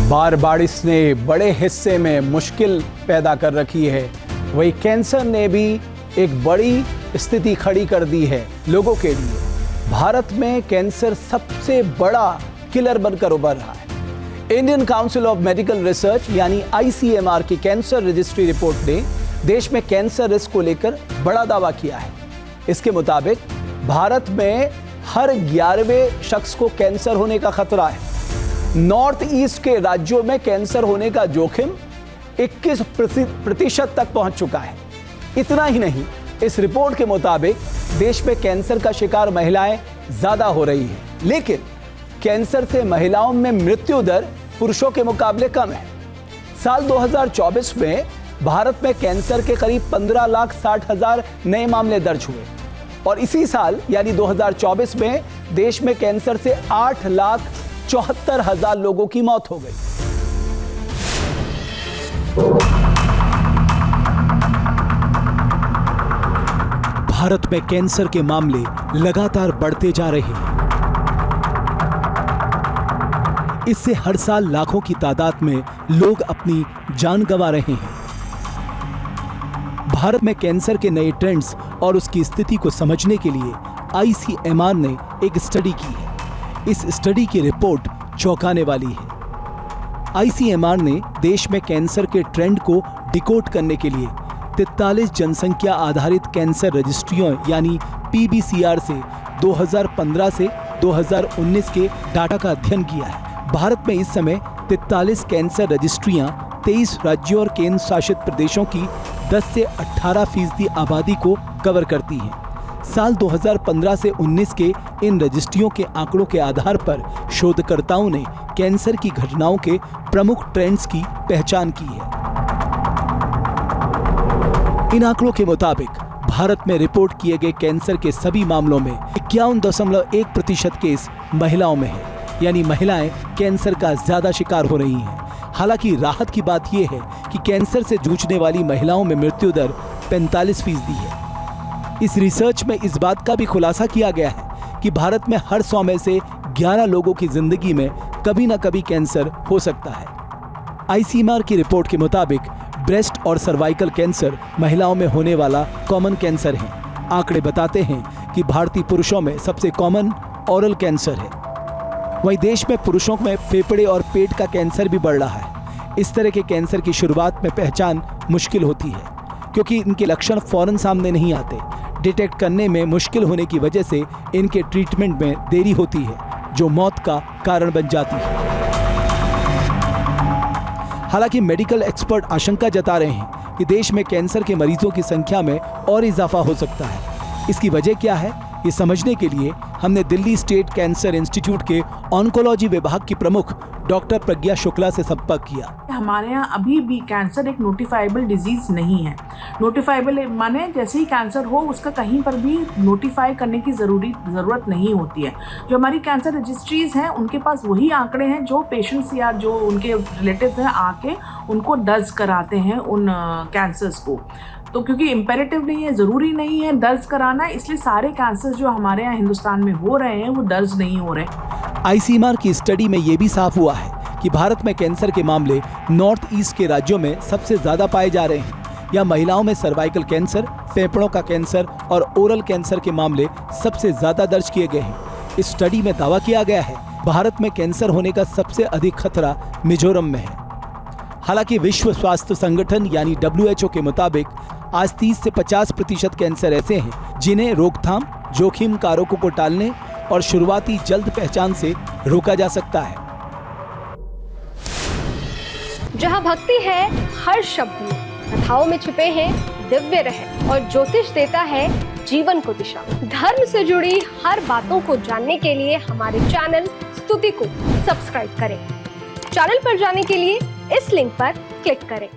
बार बारिश ने बड़े हिस्से में मुश्किल पैदा कर रखी है, वही कैंसर ने भी एक बड़ी स्थिति खड़ी कर दी है लोगों के लिए। भारत में कैंसर सबसे बड़ा किलर बनकर उभर रहा है। Indian council of medical research यानी ICMR की कैंसर रजिस्ट्री रिपोर्ट ने देश में कैंसर रिस्क को लेकर बड़ा दावा किया है। इसके मुताबिक भारत में हर 11वें शख्स को कैंसर होने का खतरा है। नॉर्थ ईस्ट के राज्यों में कैंसर होने का जोखिम 21% तक पहुंच चुका है। इतना ही नहीं, इस रिपोर्ट के मुताबिक देश में कैंसर का शिकार महिलाएं ज्यादा हो रही हैं, लेकिन कैंसर से महिलाओं में मृत्यु दर पुरुषों के मुकाबले कम है। साल 2024 में भारत में कैंसर के करीब 15,60,000 नए मामले दर्ज हुए और इसी साल यानी 2024 में देश में कैंसर से 8,74,000 लोगों की मौत हो गई। भारत में कैंसर के मामले लगातार बढ़ते जा रहे हैं। इससे हर साल लाखों की तादाद में लोग अपनी जान गंवा रहे हैं। भारत में कैंसर के नए ट्रेंड्स और उसकी स्थिति को समझने के लिए ICMR ने एक स्टडी की है। इस स्टडी की रिपोर्ट चौंकाने वाली है। ICMR ने देश में कैंसर के ट्रेंड को डिकोड करने के लिए 43 जनसंख्या आधारित कैंसर रजिस्ट्रियों यानी PBCR से 2015 से 2019 के डाटा का अध्ययन किया है। भारत में इस समय 43 कैंसर रजिस्ट्रियां 23 राज्यों और केंद्र शासित प्रदेशों की 10 से 18% आबादी को कवर करती हैं। साल 2015 से 19 के इन रजिस्ट्रियों के आंकड़ों के आधार पर शोधकर्ताओं ने कैंसर की घटनाओं के प्रमुख ट्रेंड्स की पहचान की है। इन आंकड़ों के मुताबिक भारत में रिपोर्ट किए गए कैंसर के सभी मामलों में 51.1% केस महिलाओं में है, यानी महिलाएं कैंसर का ज्यादा शिकार हो रही हैं। हालांकि राहत की बात यह है कि कैंसर से जूझने वाली महिलाओं में मृत्यु दर 45% है। इस रिसर्च में इस बात का भी खुलासा किया गया है कि भारत में हर 100 में से 11 लोगों की जिंदगी में कभी ना कभी कैंसर हो सकता है। ICMR की रिपोर्ट के मुताबिक ब्रेस्ट और सर्वाइकल कैंसर महिलाओं में होने वाला कॉमन कैंसर है। आंकड़े बताते हैं कि भारतीय पुरुषों में सबसे कॉमन ओरल कैंसर है। वहीं देश में पुरुषों में फेफड़े और पेट का कैंसर भी बढ़ रहा है। इस तरह के कैंसर की शुरुआत में पहचान मुश्किल होती है क्योंकि इनके लक्षण फौरन सामने नहीं आते। डिटेक्ट करने में मुश्किल होने की वजह से इनके ट्रीटमेंट में देरी होती है, जो मौत का कारण बन जाती है। हालांकि मेडिकल एक्सपर्ट आशंका जता रहे हैं कि देश में कैंसर के मरीजों की संख्या में और इजाफा हो सकता है। इसकी वजह क्या है, ये समझने के लिए हमने दिल्ली स्टेट कैंसर इंस्टीट्यूट के ऑन्कोलॉजी विभाग की प्रमुख डॉक्टर प्रज्ञा शुक्ला से संपर्क किया। हमारे यहाँ अभी भी कैंसर एक नोटिफाइबल डिजीज नहीं है। नोटिफाइबल माने जैसे ही कैंसर हो उसका कहीं पर भी नोटिफाई करने की ज़रूरत नहीं होती है। जो हमारी कैंसर रजिस्ट्रीज हैं उनके पास वही आंकड़े हैं जो पेशेंट्स या जो उनके रिलेटिव्स हैं आके उनको दर्ज कराते हैं उन कैंसर्स को। तो क्योंकि इम्पेरेटिव नहीं है, ज़रूरी नहीं है दर्ज कराना, इसलिए सारे कैंसर जो हमारे यहाँ हिंदुस्तान में हो रहे हैं वो दर्ज नहीं हो रहे। ICMR की स्टडी में ये भी साफ हुआ है कि भारत में कैंसर के मामले नॉर्थ ईस्ट के राज्यों में सबसे ज्यादा पाए जा रहे हैं। या महिलाओं में सर्वाइकल कैंसर, फेफड़ों का कैंसर और ओरल कैंसर के मामले सबसे ज्यादा दर्ज किए गए हैं। इस स्टडी में दावा किया गया है भारत में कैंसर होने का सबसे अधिक खतरा मिजोरम में है। हालांकि विश्व स्वास्थ्य संगठन यानी WHO के मुताबिक आज 30 से 50% कैंसर ऐसे हैं जिन्हें रोकथाम, जोखिम कारकों को टालने और शुरुआती जल्द पहचान से रोका जा सकता है। जहाँ भक्ति है हर शब्द में, कथाओं में छुपे हैं दिव्य रहस्य और ज्योतिष देता है जीवन को दिशा। धर्म से जुड़ी हर बातों को जानने के लिए हमारे चैनल स्तुति को सब्सक्राइब करें। चैनल पर जाने के लिए इस लिंक पर क्लिक करें।